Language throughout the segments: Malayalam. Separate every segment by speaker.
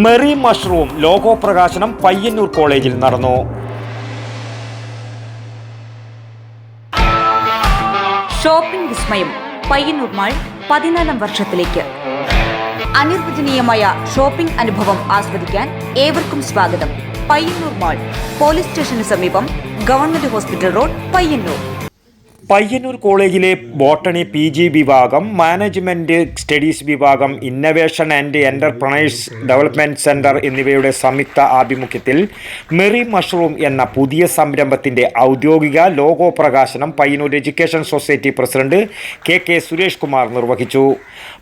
Speaker 1: മെറി മഷ്റൂം ലോഗോ പ്രകാശനം പയ്യന്നൂർ കോളേജിൽ നടന്നു.
Speaker 2: ഷോപ്പിംഗ് വിസ്മയം പയ്യന്നൂർ മാൾ 14ാം വർഷത്തിലേക്ക്. അനിർവചനീയമായ ഷോപ്പിംഗ് അനുഭവം ആസ്വദിക്കാൻ ഏവർക്കും സ്വാഗതം. പയ്യന്നൂർ മാൾ, പോലീസ് സ്റ്റേഷന് സമീപം, government hospital road, Payyanur.
Speaker 1: Payyanur കോളേജിലെ ബോട്ടണി PG വിഭാഗം, മാനേജ്മെന്റ് സ്റ്റഡീസ് വിഭാഗം, innovation and entrepreneurs development centre എന്നിവയുടെ സംയുക്ത ആഭിമുഖ്യത്തിൽ മെറി മഷ്റൂം എന്ന പുതിയ സംരംഭത്തിന്റെ ഔദ്യോഗിക ലോഗോ പ്രകാശനം Payyanur education society president KK Suresh Kumar നിർവഹിച്ചു.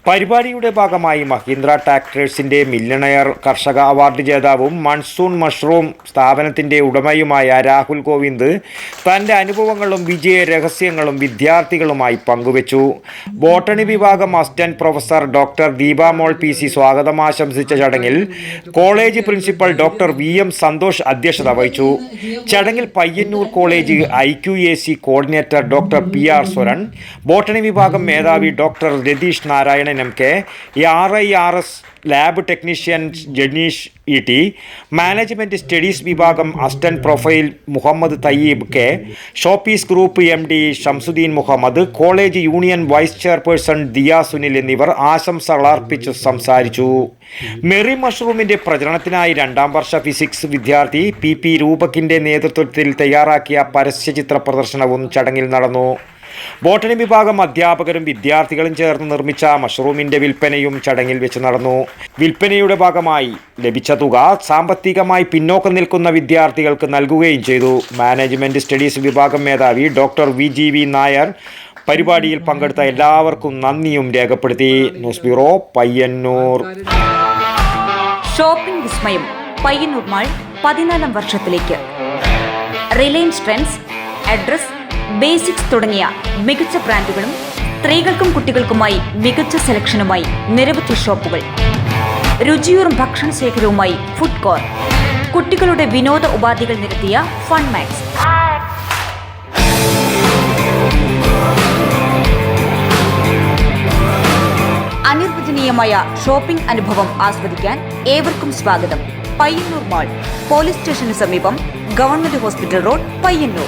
Speaker 1: പരിപാടിയുടെ ഭാഗമായി മഹീന്ദ്ര ട്രാക്ടേഴ്സിന്റെ മില്ലണയർ കർഷക അവാർഡ് ജേതാവും മൺസൂൺ മഷ്റൂം സ്ഥാപനത്തിന്റെ ഉടമയുമായ രാഹുൽ കോവിന്ദ് തന്റെ അനുഭവങ്ങളും വിജയ രഹസ്യങ്ങളും വിദ്യാർത്ഥികളുമായി പങ്കുവച്ചു. ബോട്ടണി വിഭാഗം assistant professor doctor Deepamol PC സ്വാഗതം ആശംസിച്ച ചടങ്ങിൽ college principal doctor VM Santhosh അധ്യക്ഷത വഹിച്ചു. ചടങ്ങിൽ Payyannur college IQAC coordinator doctor PR Swaran, botany വിഭാഗം മേധാവി doctor Ratheesh Narayanan MK, RIRS lab technician Janeesh ET, management studies വിഭാഗം assistant profile Muhammad Thayyib K, Shoppees group MD Shamsudheen Muhammad, college union vice chairperson Diya Sunil എന്നിവർ ആശംസകൾ അർപ്പിച്ചു സംസാരിച്ചു. മെറി മഷ്റൂമിന്റെ പ്രചരണത്തിനായി 2ാം വർഷ ഫിസിക്സ് വിദ്യാർത്ഥി PP രൂപക്കിന്റെ നേതൃത്വത്തിൽ തയ്യാറാക്കിയ പരസ്യചിത്ര പ്രദർശനവും ചടങ്ങിൽ നടന്നു. ബോട്ടണി വിഭാഗം അധ്യാപകരും വിദ്യാർത്ഥികളും ചേർന്ന് നിർമ്മിച്ച മഷ്റൂമിന്റെ വിൽപ്പനയും ചടങ്ങിൽ വെച്ച് നടന്നു. വിൽപ്പനയുടെ ഭാഗമായി ലഭിച്ച തുക സാമ്പത്തികമായി പിന്നോക്കം നിൽക്കുന്ന വിദ്യാർത്ഥികൾക്ക് നൽകുകയും ചെയ്തു. മാനേജ്മെന്റ് സ്റ്റഡീസ് വിഭാഗം മേധാവി ഡോക്ടർ VGV നായർ പരിപാടിയിൽ പങ്കെടുത്ത എല്ലാവർക്കും നന്ദിയും രേഖപ്പെടുത്തി. News bureau, Payyanur.
Speaker 2: ഷോപ്പിംഗ് വിസ്മയം പയ്യന്നൂർ മാൾ 14ാം വർഷത്തിലേക്ക്. റിലയൻസ് ട്രെൻഡ്സ്, അഡ്രസ്, ബേസിക്സ് തുടങ്ങിയ മികച്ച ബ്രാൻഡുകളും സ്ത്രീകൾക്കും കുട്ടികൾക്കുമായി മികച്ച സെലക്ഷനുമായി നിരവധി ഷോപ്പുകൾ. രുചിയൂറും ഭക്ഷണ ശേഖരവുമായി ഫുഡ് കോർട്ട്. കുട്ടികളുടെ വിനോദ ഉപാധികൾ നിരത്തിയ ഫൺ മാക്സ്. അനിർവചനീയമായ ഷോപ്പിംഗ് അനുഭവം ആസ്വദിക്കാൻ ഏവർക്കും സ്വാഗതം. പയ്യന്നൂർ മാൾ, പോലീസ് സ്റ്റേഷന് സമീപം, ഗവൺമെന്റ് ഹോസ്പിറ്റൽ റോഡ്, പയ്യന്നൂർ.